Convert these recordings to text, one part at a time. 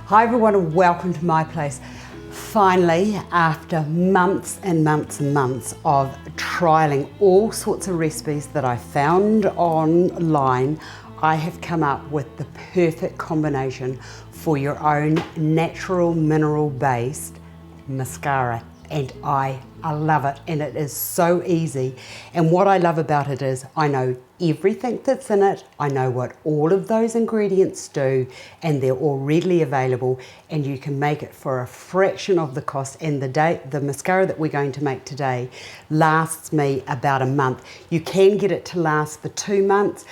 Hi everyone and welcome to my place. Finally, after months and months and months of trialing all sorts of recipes that I found online, I have come up with the perfect combination for your own natural mineral based mascara. And I love it, and it is so easy. And what I love about it is I know everything that's in it, I know what all of those ingredients do, and they're all readily available, and you can make it for a fraction of the cost. And the mascara that we're going to make today lasts me about a month. You can get it to last for 2 months,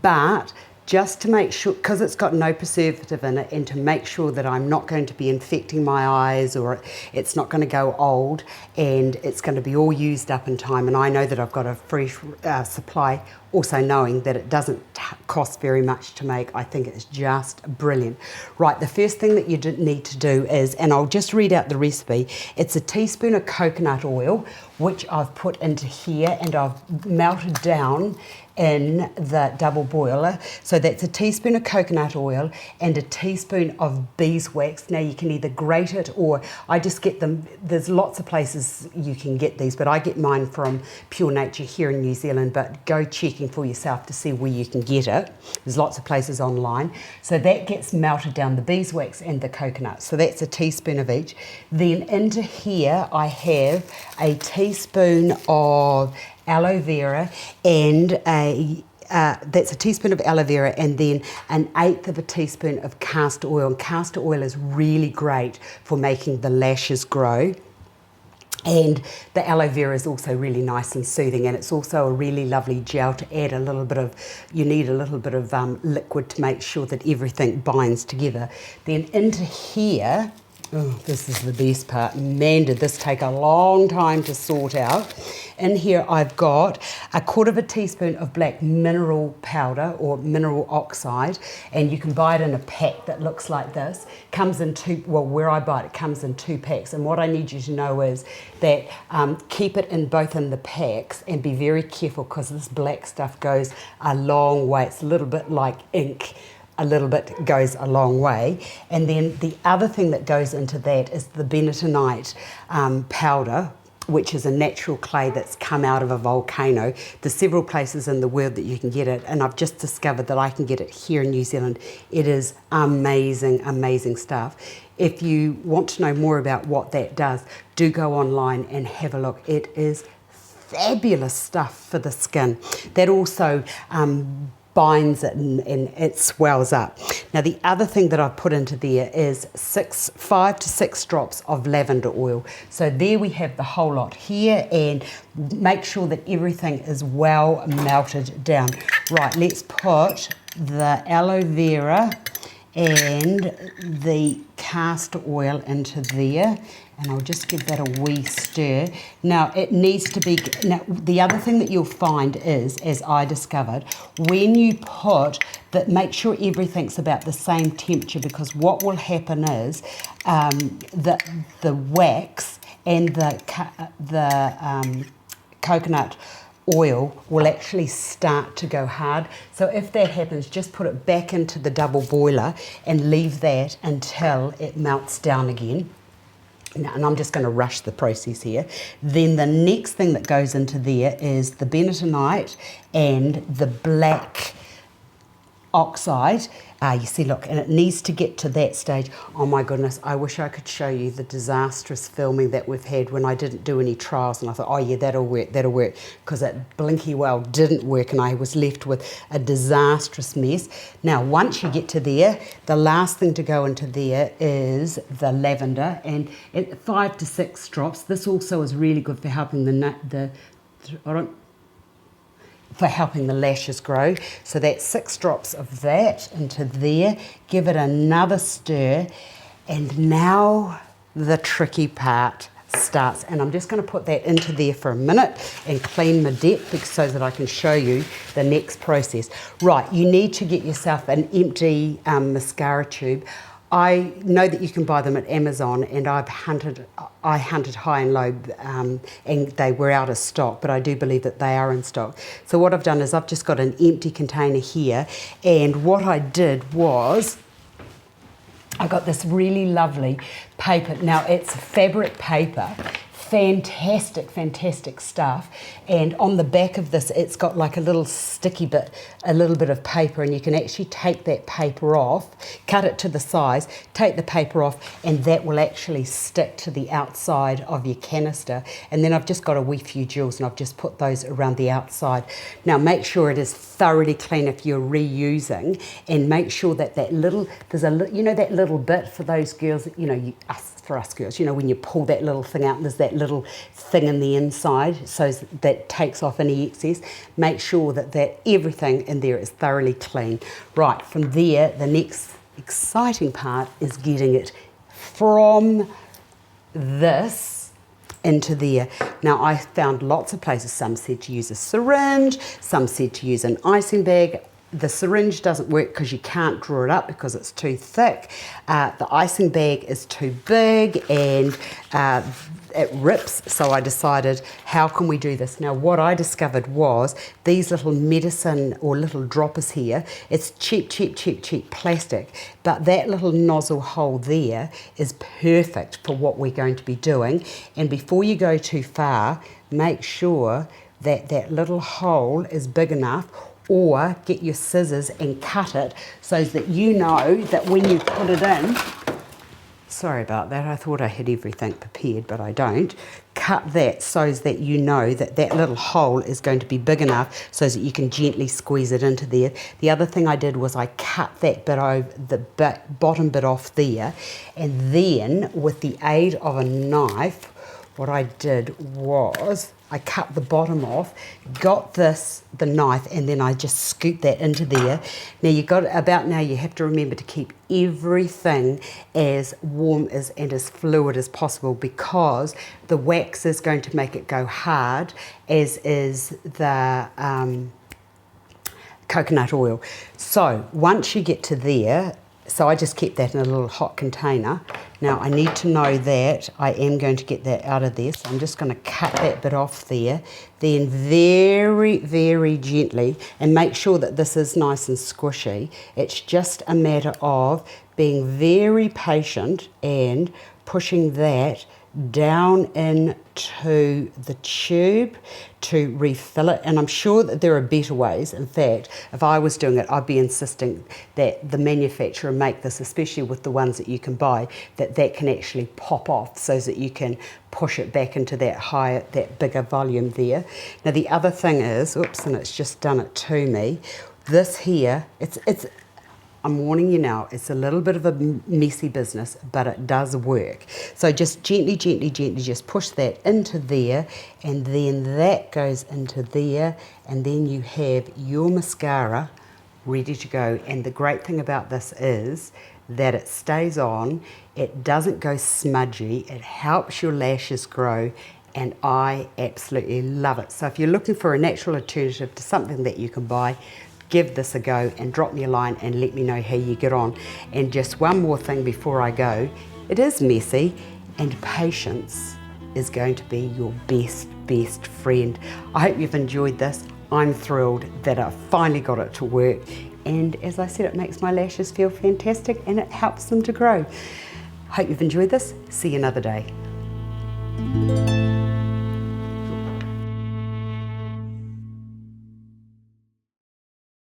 but just to make sure, because it's got no preservative in it, and to make sure that I'm not going to be infecting my eyes, or it's not going to go old, and it's going to be all used up in time. And I know that I've got a fresh supply, also knowing that it doesn't cost very much to make. I think it's just brilliant. Right, the first thing that you need to do is, and I'll just read out the recipe, it's a teaspoon of coconut oil, which I've put into here, and I've melted down in the double boiler. So that's a teaspoon of coconut oil and a teaspoon of beeswax. Now you can either grate it, or I just get them, there's lots of places you can get these, but I get mine from Pure Nature here in New Zealand, but go checking for yourself to see where you can get it. There's lots of places online. So that gets melted down, the beeswax and the coconut. So that's a teaspoon of each. Then into here I have a teaspoon of aloe vera, and that's a teaspoon of aloe vera, and then 1/8 of a teaspoon of castor oil. And castor oil is really great for making the lashes grow. And the aloe vera is also really nice and soothing, and it's also a really lovely gel to add a little bit of, you need a little bit of liquid to make sure that everything binds together. Then into here, oh, this is the best part. Man, did this take a long time to sort out. In here I've got 1/4 teaspoon of black mineral powder, or mineral oxide, and you can buy it in a pack that looks like this. Comes in two, well, where I buy it, it comes in 2 packs. And what I need you to know is that keep it in both in the packs, and be very careful, because this black stuff goes a long way. It's a little bit like ink. A little bit goes a long way. And then the other thing that goes into that is the Bentonite powder, which is a natural clay that's come out of a volcano. There's several places in the world that you can get it, and I've just discovered that I can get it here in New Zealand. It is amazing, amazing stuff. If you want to know more about what that does, do go online and have a look. It is fabulous stuff for the skin. That also binds it, and it swells up. Now the other thing that I've put into there is 5 to 6 drops of lavender oil. So there we have the whole lot here, and make sure that everything is well melted down. Right, let's put the aloe vera and the castor oil into there, and I'll just give that a wee stir. Now it needs to be, now the other thing that you'll find is, as I discovered, when you put that, make sure everything's about the same temperature, because what will happen is the wax and the coconut oil will actually start to go hard. So if that happens, just put it back into the double boiler and leave that until it melts down again. Now, and I'm just going to rush the process here. Then the next thing that goes into there is the bentonite and the black oxide. You see, look, and it needs to get to that stage. Oh my goodness, I wish I could show you the disastrous filming that we've had when I didn't do any trials, and I thought, oh yeah, that'll work, because that blinky well didn't work, and I was left with a disastrous mess. Now, once you get to there, the last thing to go into there is the lavender, and 5 to 6 drops. This also is really good for helping for helping the lashes grow. So that's 6 drops of that into there. Give it another stir, and now the tricky part starts. And I'm just going to put that into there for a minute and clean my depth, so that I can show you the next process. Right, you need to get yourself an empty mascara tube. I know that you can buy them at Amazon, and I hunted high and low, and they were out of stock, but I do believe that they are in stock. So what I've done is I've just got an empty container here, and what I did was I got this really lovely paper. Now it's fabric paper, fantastic, fantastic stuff. And on the back of this, it's got like a little sticky bit, a little bit of paper, and you can actually take that paper off, cut it to the size, take the paper off, and that will actually stick to the outside of your canister. And then I've just got a wee few jewels, and I've just put those around the outside. Now make sure it is thoroughly clean if you're reusing, and make sure that that little, there's a, you know, that little bit for those girls, you know, for us girls, you know, when you pull that little thing out, and there's that little thing in the inside, so that takes off any excess. Make sure that everything in there is thoroughly clean. Right, from there, the next exciting part is getting it from this into there. Now I found lots of places, some said to use a syringe, some said to use an icing bag. The syringe doesn't work because you can't draw it up because it's too thick. The icing bag is too big and it rips, so I decided, how can we do this? Now what I discovered was these little medicine or little droppers here, it's cheap plastic, but that little nozzle hole there is perfect for what we're going to be doing. And before you go too far, make sure that that little hole is big enough, or get your scissors and cut it so that you know that when you put it in, sorry about that, I thought I had everything prepared, but I don't. Cut that so that you know that that little hole is going to be big enough so that you can gently squeeze it into there. The other thing I did was I cut that bit over, the bottom bit off there, and then with the aid of a knife, what I did was I cut the bottom off, got the knife, and then I just scooped that into there. Now you have to remember to keep everything as warm and as fluid as possible, because the wax is going to make it go hard, as is the coconut oil. So once you get to there, so I just kept that in a little hot container. Now I need to know that I am going to get that out of there, so I'm just going to cut that bit off there. Then very gently, and make sure that this is nice and squishy. It's just a matter of being very patient and pushing that down into the tube to refill it. And I'm sure that there are better ways. In fact, if I was doing it, I'd be insisting that the manufacturer make this, especially with the ones that you can buy, that can actually pop off so that you can push it back into that bigger volume there. Now the other thing is, oops, and it's just done it to me, this here, I'm warning you now, it's a little bit of a messy business, but it does work. So just gently just push that into there, and then that goes into there, and then you have your mascara ready to go. And the great thing about this is that it stays on, it doesn't go smudgy, it helps your lashes grow, and I absolutely love it. So if you're looking for a natural alternative to something that you can buy, give this a go and drop me a line and let me know how you get on. And just one more thing before I go, it is messy, and patience is going to be your best friend. I hope you've enjoyed this. I'm thrilled that I finally got it to work, and as I said, it makes my lashes feel fantastic and it helps them to grow. Hope you've enjoyed this. See you another day.